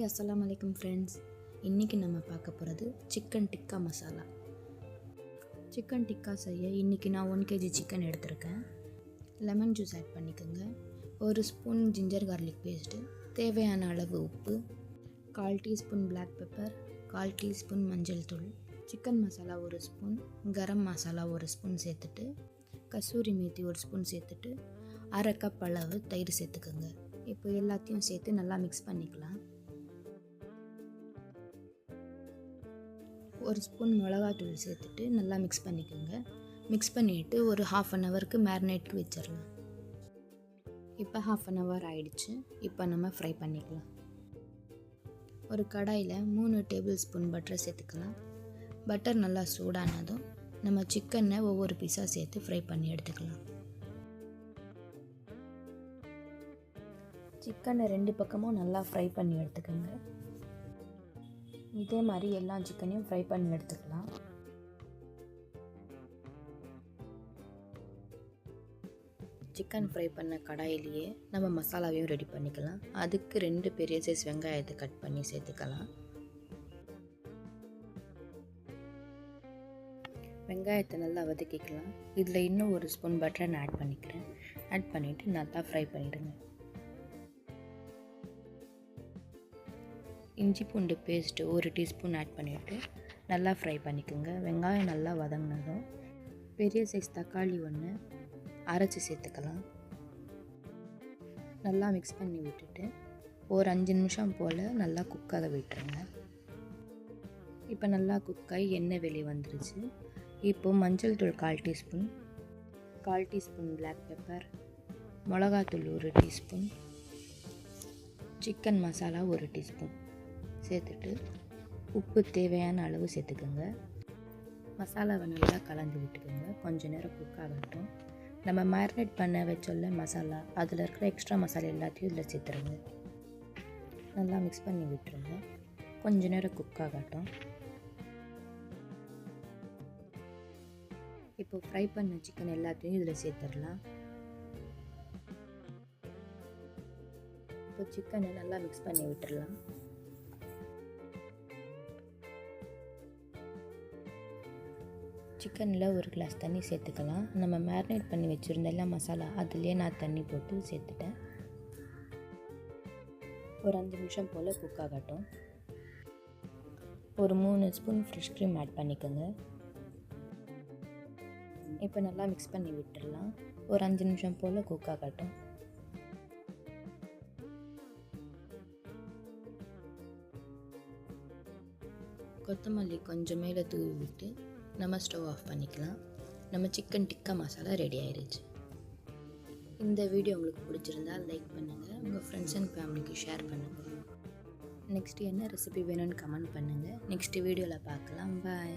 அஸ்ஸலாமு அலைக்கும் ஃப்ரெண்ட்ஸ். இன்றைக்கி நம்ம பார்க்க போகிறது சிக்கன் டிக்கா மசாலா. சிக்கன் டிக்கா செய்ய இன்றைக்கி நான் 1 kg சிக்கன் எடுத்திருக்கேன். லெமன் ஜூஸ் ஆட் பண்ணிக்கோங்க. 1 ஸ்பூன் ஜிஞ்சர் கார்லிக் பேஸ்ட்டு, தேவையான அளவு உப்பு, 1/4 டீஸ்பூன் பிளாக் பெப்பர், 1/4 டீஸ்பூன் மஞ்சள் தூள், chicken masala 1 spoon, garam masala 1 spoon சேர்த்துட்டு, கசூரி மேத்தி 1 ஸ்பூன் சேர்த்துட்டு, 1/2 கப் அளவு தயிர் சேர்த்துக்கோங்க. இப்போ எல்லாத்தையும் சேர்த்து நல்லா மிக்ஸ் பண்ணிக்கலாம். 1 ஸ்பூன் மிளகாத்தூள் சேர்த்துட்டு நல்லா மிக்ஸ் பண்ணிக்கோங்க. மிக்ஸ் பண்ணிவிட்டு ஒரு 1/2 அன் ஹவருக்கு மேரினேட்க்கு வச்சிடலாம். இப்போ 1/2 அன் ஹவர் ஆயிடுச்சு. இப்போ நம்ம ஃப்ரை பண்ணிக்கலாம். ஒரு கடாயில் 3 டேபிள் ஸ்பூன் பட்டர் சேர்த்துக்கலாம். பட்டர் நல்லா சூடானதும் நம்ம சிக்கனை ஒவ்வொரு பீஸாக சேர்த்து ஃப்ரை பண்ணி எடுத்துக்கலாம். சிக்கனை 2 பக்கமும் நல்லா ஃப்ரை பண்ணி எடுத்துக்கோங்க. இதே மாதிரி எல்லா சிக்கனையும் ஃப்ரை பண்ணி எடுத்துக்கலாம். சிக்கன் ஃப்ரை பண்ண கடாயிலேயே நம்ம மசாலாவையும் ரெடி பண்ணிக்கலாம். அதுக்கு 2 பெரிய சைஸ் வெங்காயத்தை கட் பண்ணி சேர்த்துக்கலாம். வெங்காயத்தை நல்லா வதக்கிக்கலாம். இதில் இன்னும் 1 ஸ்பூன் பட்டரை நான் ஆட் பண்ணிக்கிறேன். ஆட் பண்ணிவிட்டு நல்லா ஃப்ரை பண்ணிவிடுங்க. இஞ்சி பூண்டு பேஸ்ட்டு 1 டீஸ்பூன் ஆட் பண்ணிவிட்டு நல்லா ஃப்ரை பண்ணிக்கோங்க. வெங்காயம் நல்லா வதங்கினதும் பெரிய சைஸ் தக்காளி 1 அரைச்சி சேர்த்துக்கலாம். நல்லா மிக்ஸ் பண்ணி விட்டுட்டு ஒரு 5 நிமிஷம் போல் நல்லா குக்காக விட்டுருங்க. இப்போ நல்லா குக்காகி எண்ணெய் வெளியே வந்துருச்சு. இப்போது மஞ்சள் தூள் 1/4 டீஸ்பூன், 1/4 டீஸ்பூன் பிளாக் பெப்பர், மிளகாத்தூள் 1 டீஸ்பூன், சிக்கன் மசாலா 1 டீஸ்பூன் சேர்த்துட்டு உப்பு தேவையான அளவு சேர்த்துக்கோங்க. மசாலாவை நல்லா கலந்து விட்டுக்கோங்க. கொஞ்சம் நேரம் குக் ஆகட்டும். நம்ம மேரினேட் பண்ண வச்சோல்ல மசாலா, அதில் இருக்கிற எக்ஸ்ட்ரா மசாலா எல்லாத்தையும் இதில் சேர்த்துருங்க. நல்லா மிக்ஸ் பண்ணி விட்டுருங்க. கொஞ்சம் நேரம் குக் ஆகட்டும். இப்போ ஃப்ரை பண்ண சிக்கன் எல்லாத்தையும் இதில் சேர்த்துடலாம். இப்போ சிக்கனை நல்லா மிக்ஸ் பண்ணி விட்டுடலாம். சிக்கனில் 1 கிளாஸ் தண்ணி சேர்த்துக்கலாம். நம்ம மேரினேட் பண்ணி வச்சுருந்த எல்லா மசாலா அதுலேயே நான் தண்ணி போட்டு சேர்த்துட்டேன். ஒரு 5 நிமிஷம் போல் குக் ஆகட்டும். ஒரு 3 ஸ்பூன் ஃப்ரெஷ் க்ரீம் ஆட் பண்ணிக்கோங்க. இப்போ நல்லா மிக்ஸ் பண்ணி விட்டுடலாம். ஒரு 5 நிமிஷம் போல் குக் ஆகட்டும். கொத்தமல்லி கொஞ்சம் மேலே தூவி விட்டு நம்ம ஸ்டவ் ஆஃப் பண்ணிக்கலாம். நம்ம சிக்கன் டிக்கா மசாலா ரெடி ஆயிடுச்சு. இந்த வீடியோ உங்களுக்கு பிடிச்சிருந்தால் லைக் பண்ணுங்கள். உங்கள் ஃப்ரெண்ட்ஸ் அண்ட் ஃபேமிலிக்கு ஷேர் பண்ணுங்கள். நெக்ஸ்ட் என்ன ரெசிபி வேணும்னு கமெண்ட் பண்ணுங்கள். நெக்ஸ்ட் வீடியோவில் பார்க்கலாம். பாய்.